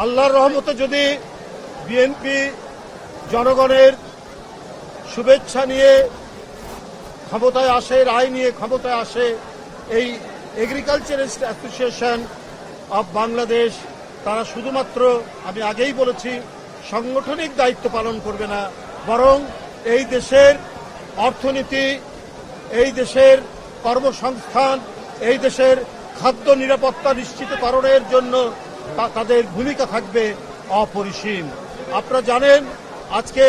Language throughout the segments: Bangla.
আল্লাহর রহমতে যদি বিএনপি জনগণের শুভেচ্ছা নিয়ে ক্ষমতায় আসে, রায় নিয়ে ক্ষমতায় আসে, এই এগ্রিকালচারিস্ট অ্যাসোসিয়েশন অব বাংলাদেশ তারা শুধুমাত্র, আমি আগেই বলেছি, সাংগঠনিক দায়িত্ব পালন করবে না, বরং এই দেশের অর্থনীতি, এই দেশের কর্মসংস্থান, এই দেশের খাদ্য নিরাপত্তা নিশ্চিতকরণের জন্য তাদের ভূমিকা থাকবে অপরিসীম। আপনারা জানেন, আজকে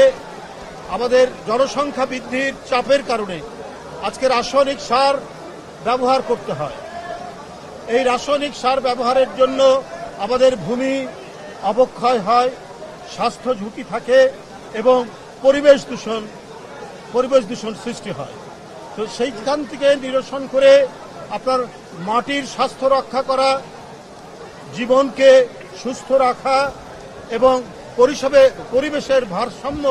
আমাদের জনসংখ্যা বৃদ্ধির চাপের কারণে আজকে রাসায়নিক সার ব্যবহার করতে হয়। এই রাসায়নিক সার ব্যবহারের জন্য আমাদের ভূমি অবক্ষয় হয়, স্বাস্থ্য ঝুঁকি থাকে এবং পরিবেশ দূষণ সৃষ্টি হয়। তো সেইখান থেকে নিরসন করে আপনার মাটির স্বাস্থ্য রক্ষা করা, জীবনকে সুস্থ রাখা এবং পরিবেশের ভারসাম্য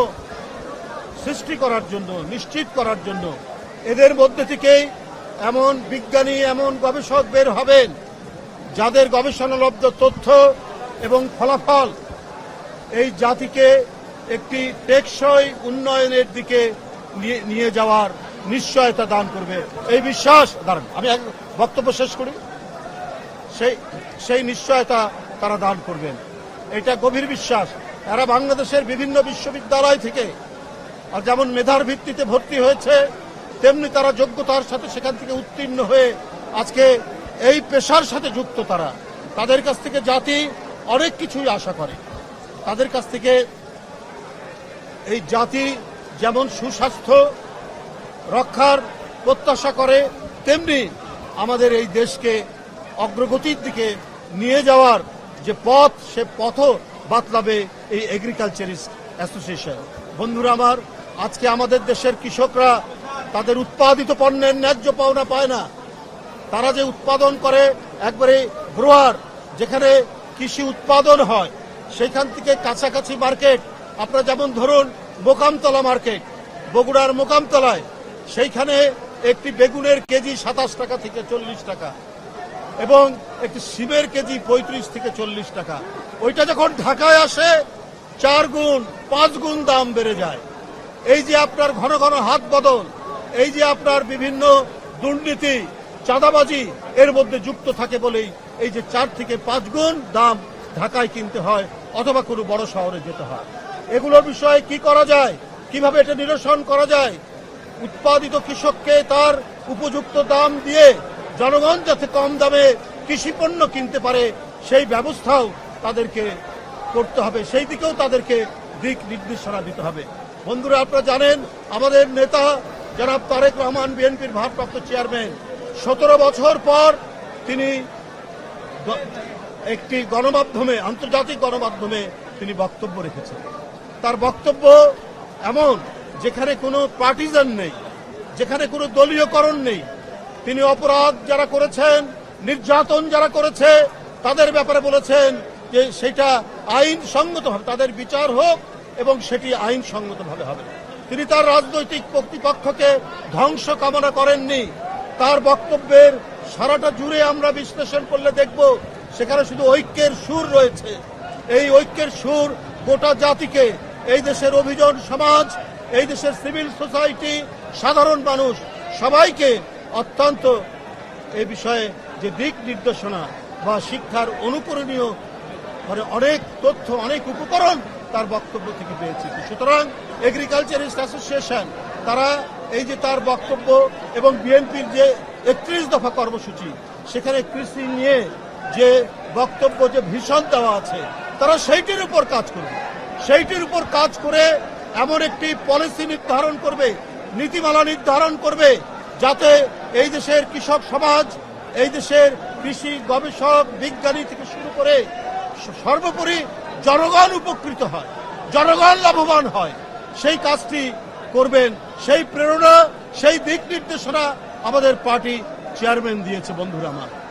সৃষ্টি করার জন্য, নিশ্চিত করার জন্য এদের মধ্যে থেকেই এমন বিজ্ঞানী, এমন গবেষক বের হবেন যাদের গবেষণালব্ধ তথ্য এবং ফলাফল এই জাতিকে একটি টেকসই উন্নয়নের দিকে নিয়ে যাওয়ার নিশ্চয়তা দান করবে। এই বিশ্বাস, দাঁড়ান আমি এক বক্তব্য শেষ করি, সেই নিশ্চয়তা তারা দান করবেন, এটা গভীর বিশ্বাস। এরা বাংলাদেশের বিভিন্ন বিশ্ববিদ্যালয় থেকে যেমন মেধার ভিত্তিতে ভর্তি হয়েছে, তেমনি তারা যোগ্যতার সাথে সেখান থেকে উত্তীর্ণ হয়ে আজকে এই পেশার সাথে যুক্ত। তাদের কাছ থেকে জাতি অনেক কিছুই আশা করে। তাদের কাছ থেকে এই জাতি যেমন সুস্বাস্থ্য রক্ষার প্রত্যাশা করে, তেমনি আমাদের এই দেশকে অগ্রগতির দিকে নিয়ে যাওয়ার যে পথ, সে পথও বাতলাবে এই এগ্রিকালচারিস্ট অ্যাসোসিয়েশন। বন্ধুরা আমার, আজকে আমাদের দেশের কৃষকরা তাদের উৎপাদিত পণ্যের ন্যায্য পাওনা পায় না। তারা যে উৎপাদন করে, একবারে গ্রোয়ার, যেখানে কৃষি উৎপাদন হয় সেখান থেকে কাছাকাছি মার্কেট, আপনারা যেমন ধরুন মোকামতলা মার্কেট, বগুড়ার মোকামতলায়, সেইখানে একটি বেগুনের কেজি 27 টাকা থেকে 40 টাকা এবং একটি সিমের কেজি 35 থেকে 40 টাকা। ওইটা যখন ঢাকায় আসে 4 গুণ 5 গুণ দাম বেড়ে যায়। এই যে আপনার ঘন ঘন হাত বদল, এই যে আপনার বিভিন্ন দুর্নীতি, চাঁদাবাজি এর মধ্যে যুক্ত থাকে বলেই এই যে 4 থেকে 5 গুণ দাম ঢাকায় কিনতে হয় অথবা কোনো বড় শহরে যেতে হয়। এগুলোর বিষয়ে কি করা যায়, কিভাবে এটা নিরসন করা যায়? উৎপাদিত কৃষককে তার উপযুক্ত দাম দিয়ে জনগণ যাতে কম দামে কৃষি পণ্য কিনতে পারে, সেই ব্যবস্থাও তাদেরকে করতে হবে, সেই দিকেও তাদেরকে দিক নির্দেশনা দিতে হবে। বন্ধুরা, আপনারা জানেন, আমাদের নেতা জনাব তারেক রহমান, বিএনপির ভারপ্রাপ্ত চেয়ারম্যান, 17 বছর পর তিনি একটি গণমাধ্যমে, আন্তর্জাতিক গণমাধ্যমে তিনি বক্তব্য রেখেছেন। তার বক্তব্য এমন, যেখানে কোনো পার্টিজান নেই, যেখানে কোনো দলীয়করণ নেই। তিনি অপরাধ যারা করেছেন, নির্যাতন যারা করেছে, তাদের ব্যাপারে বলেছেন যে সেটা আইনসঙ্গতভাবে তাদের বিচার হোক এবং সেটি আইনসঙ্গতভাবে হবে। তিনি তার রাজনৈতিক প্রতিপক্ষকে ধ্বংস কামনা করেননি। তার বক্তব্যের সারাটা জুড়ে আমরা বিশ্লেষণ করলে দেখব সেখানে শুধু ঐক্যের সুর রয়েছে। এই ঐক্যের সুর গোটা জাতিকে, এই দেশের অভিযোজন সমাজ, এই দেশের সিভিল সোসাইটি, সাধারণ মানুষ সবাইকে অত্যন্ত এই বিষয়ে যে দিক নির্দেশনা বা শিক্ষার অনুকরণীয় মানে অনেক তথ্য, অনেক উপকরণ তার বক্তব্য থেকে পেয়েছি। সুতরাং এগ্রিকালচারিস্ট অ্যাসোসিয়েশন তারা এই যে তার বক্তব্য এবং বিএনপির যে 31 দফা কর্মসূচি, সেখানে কৃষি নিয়ে যে বক্তব্য, যে ভিশন দেওয়া আছে, তারা সেইটির উপর কাজ করবে। সেইটির উপর কাজ করে এমন একটি পলিসি নির্ধারণ করবে, নীতিমালা নির্ধারণ করবে, যাতে এই দেশের কৃষক সমাজ, এই দেশের কৃষি গবেষক, বিজ্ঞানী থেকে শুরু করে সর্বোপরি জনগণ উপকৃত হয়, জনগণ লাভবান হয়। সেই কাজটি করবেন, সেই প্রেরণা, সেই দিক নির্দেশনা আমাদের পার্টি চেয়ারম্যান দিয়েছে। বন্ধুরা আমার,